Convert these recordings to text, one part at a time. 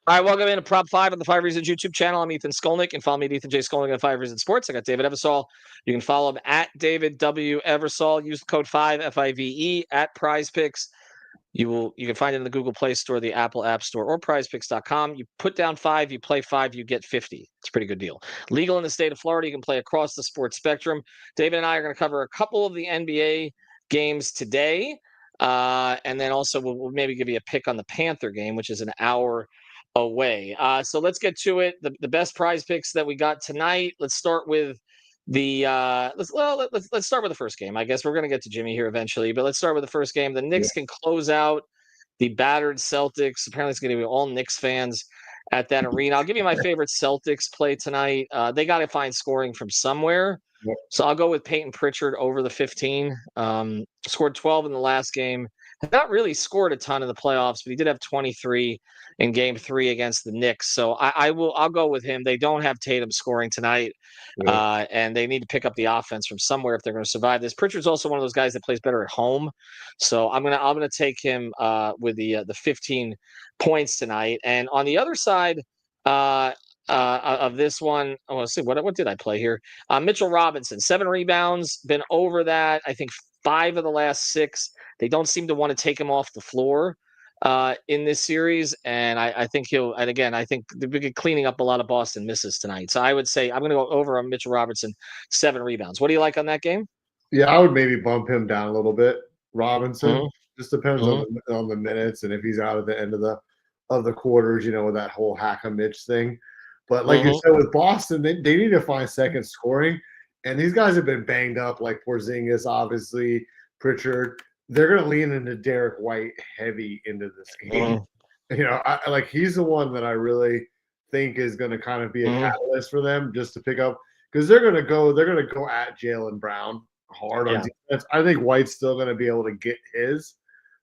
All right, welcome into Prop 5 on the 5 Reasons YouTube channel. I'm Ethan Skolnick. You can follow me at Ethan J. Skolnick on 5 Reasons Sports. I got David Eversole. You can follow him at David W. Eversole. Use the code 5, F-I-V-E, at PrizePicks. You can find it in the Google Play Store, the Apple App Store, or PrizePicks.com. You put down 5, you play 5, you get 50. It's a pretty good deal. Legal in the state of Florida. You can play across the sports spectrum. David and I are going to cover a couple of the NBA games today. And then also we'll maybe give you a pick on the Panther game, which is an hour away. So let's get to it. The best prize picks that we got tonight. Let's start with the let's start with the first game. I guess we're going to get to Jimmy here eventually, but let's start with the first game. The Knicks can close out the battered Celtics. Apparently, it's going to be all Knicks fans at that arena. I'll give you my favorite Celtics play tonight. They got to find scoring from somewhere. Yep. So I'll go with Peyton Pritchard over the 15. Scored 12 in the last game. Not really scored a ton in the playoffs, but he did have 23 in Game 3 against the Knicks. So I'll go with him. They don't have Tatum scoring tonight, and they need to pick up the offense from somewhere if they're going to survive this. Pritchard's also one of those guys that plays better at home, so I'm gonna take him with the 15 points tonight. And on the other side, of this one, I want to see what did I play here? Mitchell Robinson, 7 rebounds, been over that. I think 5 of the last 6. They don't seem to want to take him off the floor in this series, and I think he'll. And again, I think they'll be cleaning up a lot of Boston misses tonight. So I would say I'm going to go over on Mitchell Robinson, 7 rebounds. What do you like on that game? Yeah, I would maybe bump him down a little bit. Robinson just depends Mm-hmm. on the minutes and if he's out at the end of the quarters, with that whole hack a Mitch thing. But like you Mm-hmm. said with Boston, they need to find second scoring, and these guys have been banged up, like Porzingis, obviously Pritchard. They're going to lean into Derek White heavy into this game. He's the one that I really think is going to kind of be a catalyst for them just to pick up, because they're going to go at Jaylen Brown hard on defense. I think White's still going to be able to get his.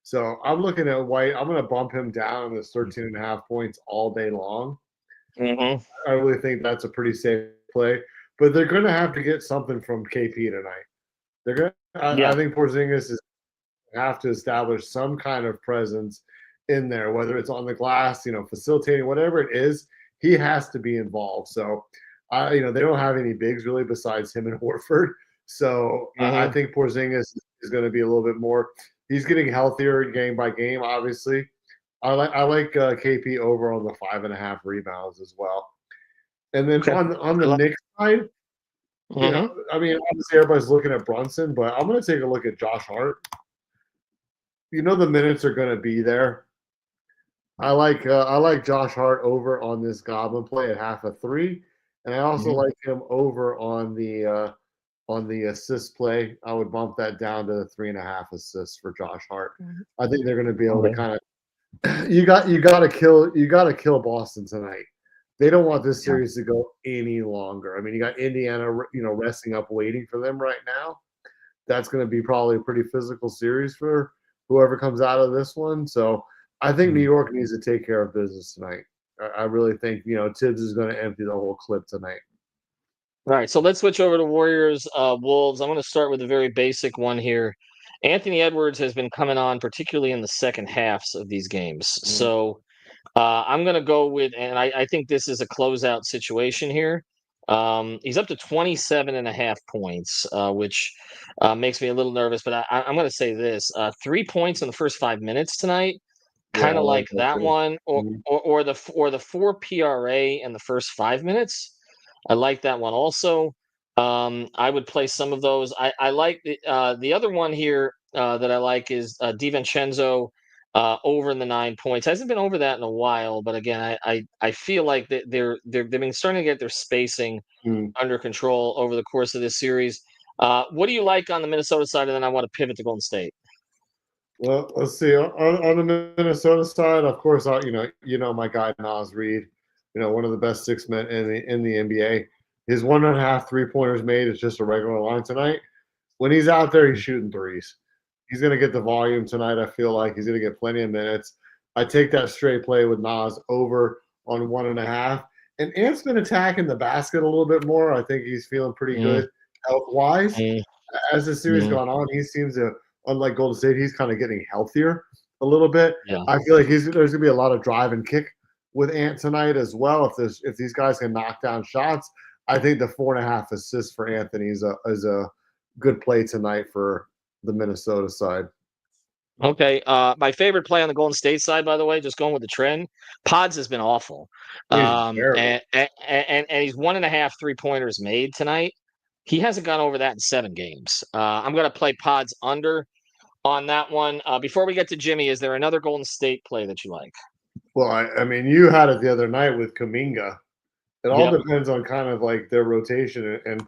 So I'm looking at White. I'm going to bump him down on this 13.5 points all day long. Mm-hmm. I really think that's a pretty safe play. But they're going to have to get something from KP tonight. They're going. I think Porzingis is have to establish some kind of presence in there, whether it's on the glass, facilitating, whatever it is. He has to be involved. So, they don't have any bigs really besides him and Horford. So I think Porzingis is going to be a little bit more. He's getting healthier game by game. Obviously, I like KP over on the 5.5 rebounds as well. And then on the Knicks side, obviously everybody's looking at Brunson, but I'm going to take a look at Josh Hart. The minutes are going to be there. I like Josh Hart over on this Goblin play at 0.5, and I also like him over on the assist play. I would bump that down to 3.5 assists for Josh Hart. I think they're going to be able to kind of. You got to kill Boston tonight. They don't want this series to go any longer. I mean, you got Indiana, resting up, waiting for them right now. That's going to be probably a pretty physical series for whoever comes out of this one. So I think New York needs to take care of business tonight. I really think, Tibbs is going to empty the whole clip tonight. All right, so let's switch over to Warriors Wolves. I'm going to start with a very basic one here. Anthony Edwards has been coming on, particularly in the second halves of these games. So I'm going to go with, and I think this is a closeout situation here. He's up to 27.5 points, which makes me a little nervous, but I'm going to say this. 3 points in the first 5 minutes tonight, kind of like that one, or the 4 PRA in the first 5 minutes. I like that one also. I would play some of those. I like the other one here that I like is DiVincenzo over in the 9 points. Hasn't been over that in a while, but again, I feel like they've been starting to get their spacing under control over the course of this series. What do you like on the Minnesota side? And then I want to pivot to Golden State. Well, let's see. On the Minnesota side, of course, my guy Naz Reid, one of the best 6 men in the NBA. His 1.5 3-pointers made is just a regular line tonight. When he's out there, he's shooting threes. He's going to get the volume tonight. I feel like he's going to get plenty of minutes. I take that straight play with Naz over on 1.5. And Ant's been attacking the basket a little bit more. I think he's feeling pretty good health-wise. As the series gone on, he seems to, unlike Golden State, he's kind of getting healthier a little bit. Yeah. I feel like there's going to be a lot of drive and kick with Ant tonight as well. If these guys can knock down shots, I think the 4.5 assists for Anthony is a good play tonight for the Minnesota side. Okay. My favorite play on the Golden State side, by the way, just going with the trend, Pods has been awful. He's terrible. And he's 1.5 3-pointers made tonight. He hasn't gone over that in 7 games. I'm going to play Pods under on that one. Before we get to Jimmy, is there another Golden State play that you like? Well, I mean, you had it the other night with Kuminga. It all depends on kind of like their rotation, and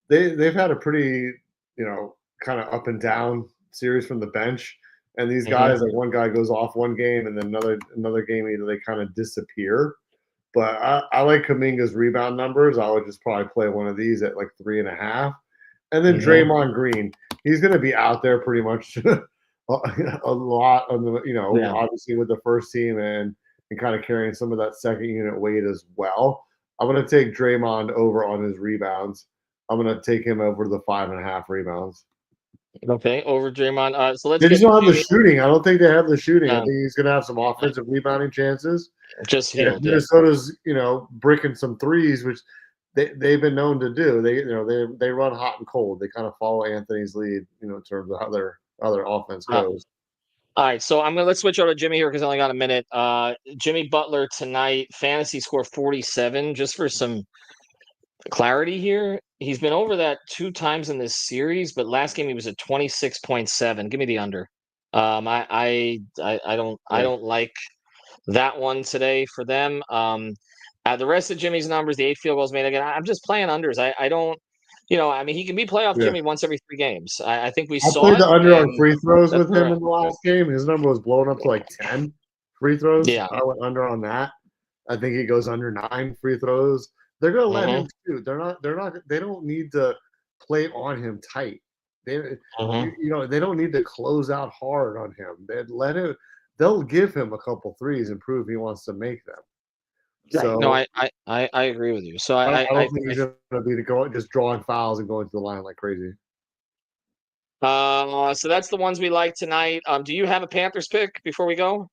they've had a pretty, kind of up and down series from the bench. And these guys, like one guy goes off one game, and then another game either they kind of disappear. But I like Kuminga's rebound numbers. I would just probably play one of these at like 3.5. And then Draymond Green, he's going to be out there pretty much a lot on the, obviously with the first team and kind of carrying some of that second unit weight as well. I'm going to take Draymond over on his rebounds. I'm going to take him over the 5.5 rebounds. Okay, over Draymond. So let's They just don't have the shooting. I don't think they have the shooting. I think he's going to have some offensive rebounding chances. Just healed. Minnesota's, bricking some threes, which they've been known to do. They run hot and cold. They kind of follow Anthony's lead, in terms of how their offense goes. All right, so let's switch over to Jimmy here because I only got a minute. Jimmy Butler tonight, fantasy score 47. Just for some clarity here, he's been over that 2 times in this series, but last game he was at 26.7. Give me the under. I don't like that one today for them. The rest of Jimmy's numbers, the 8 field goals made, again, I'm just playing unders. I don't. He can be playoff Jimmy once every 3 games. I think we saw played the under on free throws with him right. in the last game. His number was blowing up to like 10 free throws. Yeah. I went under on that. I think he goes under 9 free throws. They're going to let him shoot. They don't need to play on him tight. They don't need to close out hard on him. They'll give him a couple threes and prove he wants to make them. So no, I agree with you. So I don't think he's going to be just drawing fouls and going to the line like crazy. So that's the ones we like tonight. Do you have a Panthers pick before we go?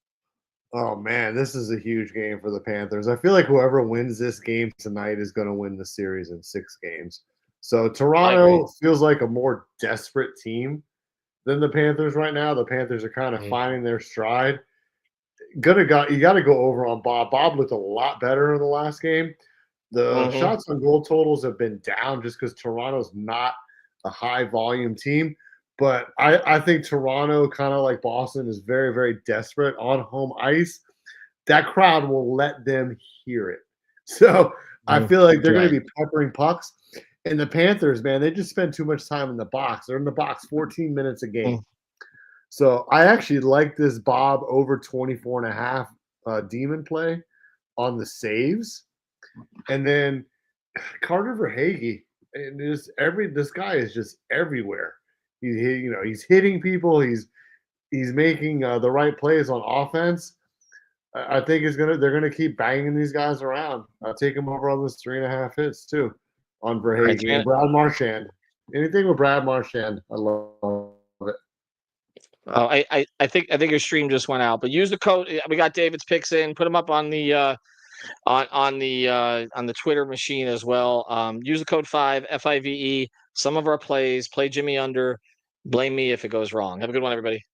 Oh man, this is a huge game for the Panthers. I feel like whoever wins this game tonight is going to win the series in 6 games. So Toronto feels like a more desperate team than the Panthers right now. The Panthers are kind of finding their stride. You got to go over on Bob. Bob looked a lot better in the last game. The shots on goal totals have been down just because Toronto's not a high volume team. But I think Toronto, kind of like Boston, is very, very desperate on home ice. That crowd will let them hear it. So I feel like they're going to be peppering pucks. And the Panthers, man, they just spend too much time in the box. They're in the box 14 minutes a game. So I actually like this Bob over 24.5 demon play on the saves. And then Carter Verhaeghe, and this guy is just everywhere. He's hitting people. He's making the right plays on offense. I think they're gonna keep banging these guys around. I'll take them over on this 3.5 hits too on Verhaeghe and Brad Marchand. Anything with Brad Marchand, I love it. Oh, I think your stream just went out, but use the code. We got David's picks in. Put them up on the on the Twitter machine as well. Use the code 5FIVE. Some of our plays, play Jimmy under. Blame me if it goes wrong. Have a good one, everybody.